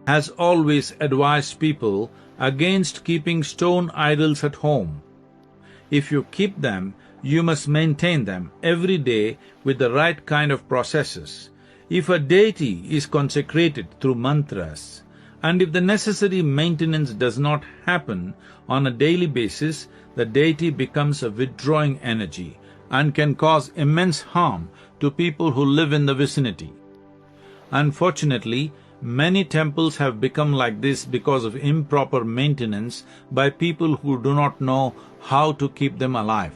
has always advised people against keeping stone idols at home. If you keep them, you must maintain them every day with the right kind of processes. If a deity is consecrated through mantras, and if the necessary maintenance does not happen on a daily basis, the deity becomes a withdrawing energy and can cause immense harm to people who live in the vicinity. Unfortunately, many temples have become like this because of improper maintenance by people who do not know how to keep them alive.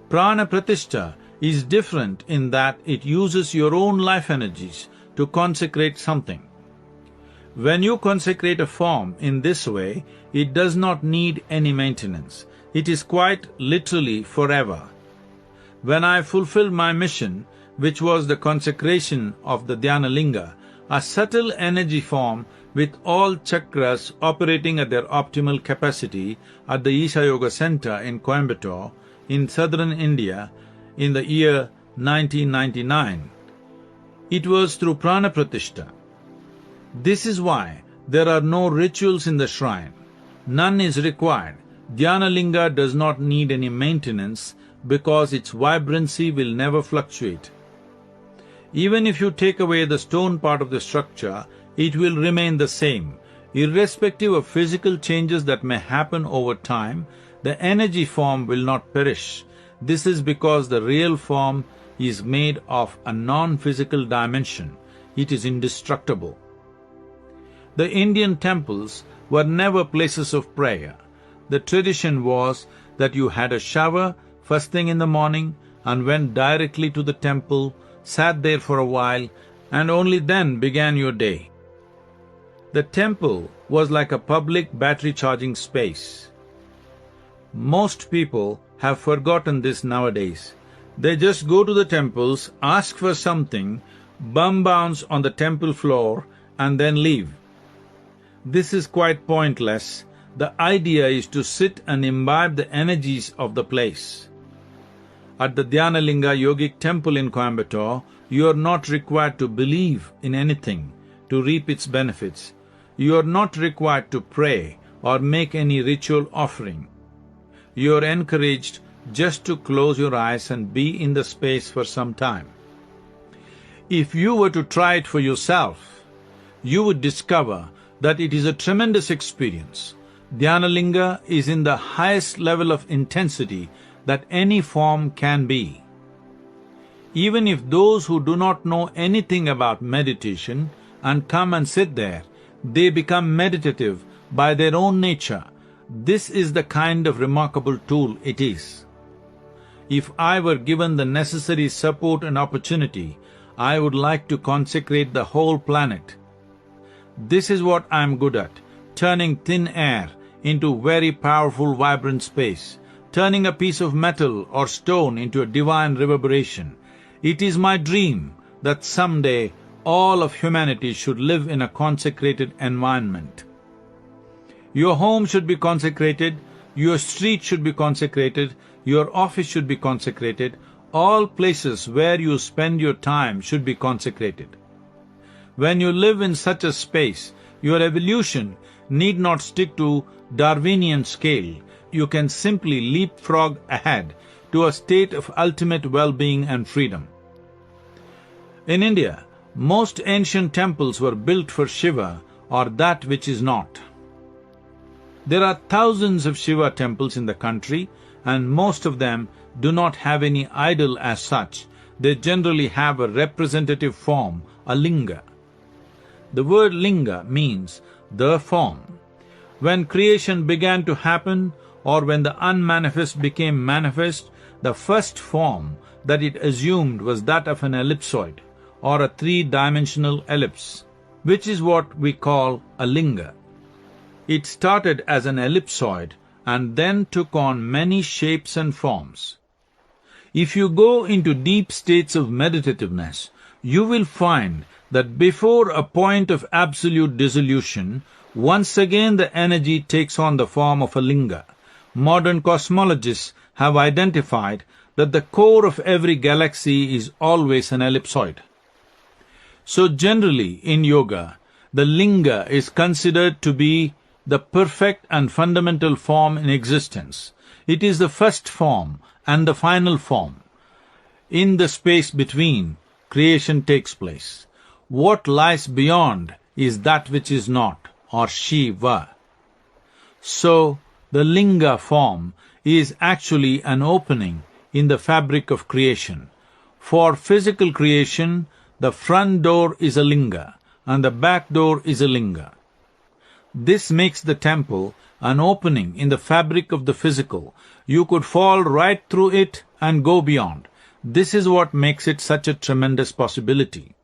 Prana Pratistha is different in that it uses your own life energies to consecrate something. When you consecrate a form in this way, it does not need any maintenance. It is quite literally forever. When I fulfilled my mission, which was the consecration of the Dhyanalinga, a subtle energy form with all chakras operating at their optimal capacity at the Isha Yoga Center in Coimbatore, in southern India, in the year 1999. It was through Prana Pratistha. This is why there are no rituals in the shrine. None is required. Dhyanalinga does not need any maintenance because its vibrancy will never fluctuate. Even if you take away the stone part of the structure, it will remain the same. Irrespective of physical changes that may happen over time, the energy form will not perish. This is because the real form is made of a non-physical dimension. It is indestructible. The Indian temples were never places of prayer. The tradition was that you had a shower first thing in the morning and went directly to the temple, sat there for a while, and only then began your day. The temple was like a public battery charging space. Most people have forgotten this nowadays. They just go to the temples, ask for something, bum bounce on the temple floor, and then leave. This is quite pointless. The idea is to sit and imbibe the energies of the place. At the Dhyanalinga Yogic Temple in Coimbatore, you are not required to believe in anything to reap its benefits. You are not required to pray or make any ritual offering. You are encouraged just to close your eyes and be in the space for some time. If you were to try it for yourself, you would discover that it is a tremendous experience. Dhyanalinga is in the highest level of intensity that any form can be. Even if those who do not know anything about meditation and come and sit there, they become meditative by their own nature. This is the kind of remarkable tool it is. If I were given the necessary support and opportunity, I would like to consecrate the whole planet. This is what I am good at, turning thin air into very powerful, vibrant space, turning a piece of metal or stone into a divine reverberation. It is my dream that someday all of humanity should live in a consecrated environment. Your home should be consecrated, your street should be consecrated, your office should be consecrated, all places where you spend your time should be consecrated. When you live in such a space, your evolution need not stick to Darwinian scale. You can simply leapfrog ahead to a state of ultimate well-being and freedom. In India, most ancient temples were built for Shiva or that which is not. There are thousands of Shiva temples in the country, and most of them do not have any idol as such. They generally have a representative form, a linga. The word linga means the form. When creation began to happen, or when the unmanifest became manifest, the first form that it assumed was that of an ellipsoid, or a three-dimensional ellipse, which is what we call a linga. It started as an ellipsoid and then took on many shapes and forms. If you go into deep states of meditativeness, you will find that before a point of absolute dissolution, once again the energy takes on the form of a linga. Modern cosmologists have identified that the core of every galaxy is always an ellipsoid. So generally, in yoga, The linga is considered to be the perfect and fundamental form in existence. It is the first form and the final form. In the space between, creation takes place. What lies beyond is that which is not, or Shiva. So, the linga form is actually an opening in the fabric of creation. For physical creation, the front door is a linga and the back door is a linga. This makes the temple an opening in the fabric of the physical. You could fall right through it and go beyond. This is what makes it such a tremendous possibility.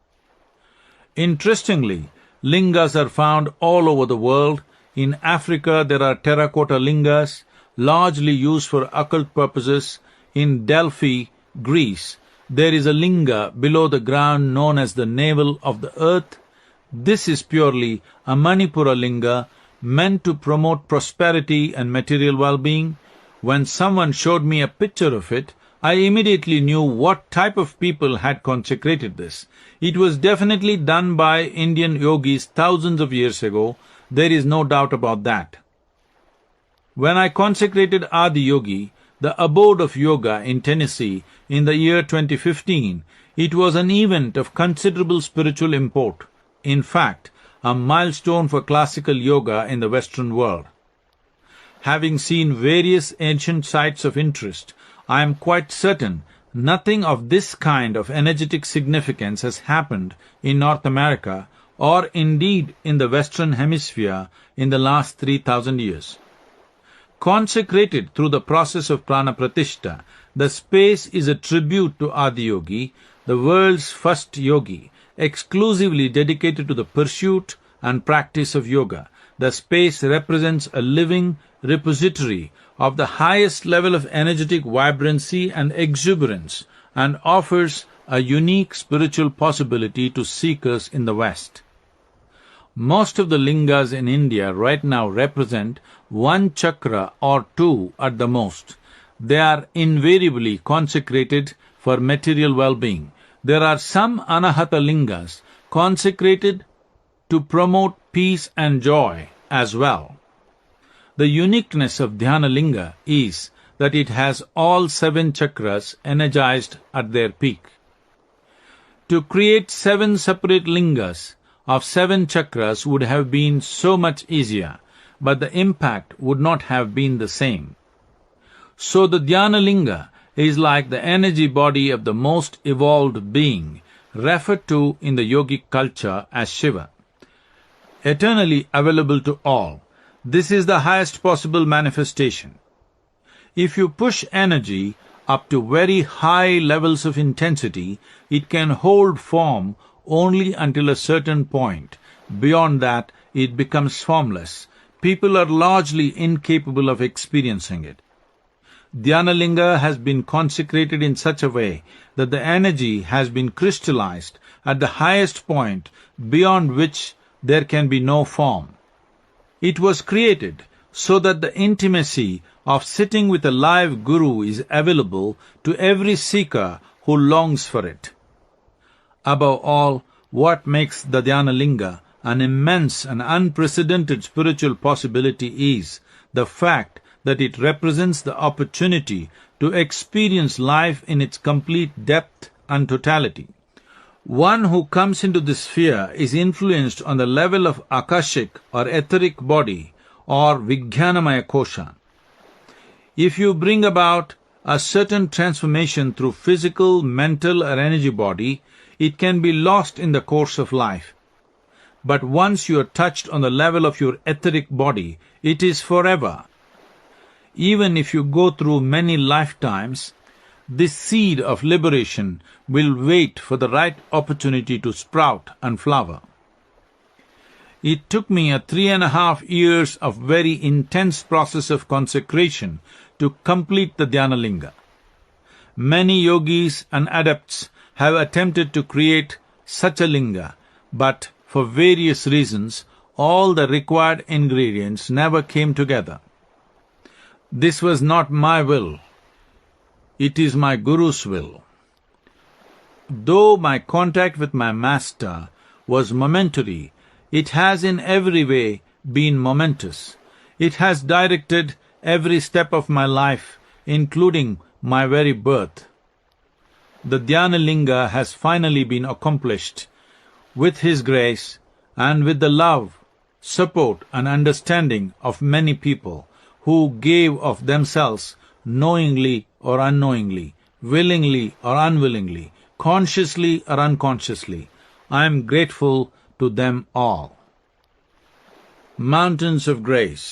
Interestingly, lingas are found all over the world. In Africa, there are terracotta lingas, largely used for occult purposes. In Delphi, Greece, there is a linga below the ground known as the navel of the earth. This is purely a Manipura linga meant to promote prosperity and material well-being. When someone showed me a picture of it, I immediately knew what type of people had consecrated this. It was definitely done by Indian yogis thousands of years ago. There is no doubt about that. When I consecrated Adi Yogi, the abode of yoga in Tennessee, in the year 2015, it was an event of considerable spiritual import. In fact, a milestone for classical yoga in the Western world. Having seen various ancient sites of interest, I am quite certain nothing of this kind of energetic significance has happened in North America or indeed in the Western Hemisphere in the last 3,000 years. Consecrated through the process of Prana Pratistha, the space is a tribute to Adi Yogi, the world's first yogi, exclusively dedicated to the pursuit and practice of yoga. The space represents a living repository of the highest level of energetic vibrancy and exuberance and offers a unique spiritual possibility to seekers in the West. Most of the lingas in India right now represent one chakra or two at the most. They are invariably consecrated for material well-being. There are some anahata lingas consecrated to promote peace and joy as well. The uniqueness of Dhyanalinga is that it has all 7 chakras energized at their peak. To create 7 separate lingas of 7 chakras would have been so much easier, but the impact would not have been the same. So the Dhyanalinga is like the energy body of the most evolved being, referred to in the yogic culture as Shiva. Eternally available to all, this is the highest possible manifestation. If you push energy up to very high levels of intensity, it can hold form only until a certain point. Beyond that, it becomes formless. People are largely incapable of experiencing it. Dhyanalinga has been consecrated in such a way that the energy has been crystallized at the highest point beyond which there can be no form. It was created so that the intimacy of sitting with a live guru is available to every seeker who longs for it. Above all, what makes the Dhyanalinga an immense and unprecedented spiritual possibility is the fact that it represents the opportunity to experience life in its complete depth and totality. One who comes into this sphere is influenced on the level of Akashic or etheric body or Vijnanamaya Kosha. If you bring about a certain transformation through physical, mental or energy body, it can be lost in the course of life. But once you are touched on the level of your etheric body, it is forever. Even if you go through many lifetimes, this seed of liberation will wait for the right opportunity to sprout and flower. It took me 3.5 years of very intense process of consecration to complete the Dhyanalinga. Many yogis and adepts have attempted to create such a linga, but for various reasons, all the required ingredients never came together. This was not my will. It is my Guru's will. Though my contact with my master was momentary, It has in every way been momentous. It has directed every step of my life, including my very birth. The Dhyanalinga has finally been accomplished with His grace and with the love, support and understanding of many people who gave of themselves knowingly or unknowingly, willingly or unwillingly, consciously or unconsciously. I am grateful to them all. Mountains of Grace.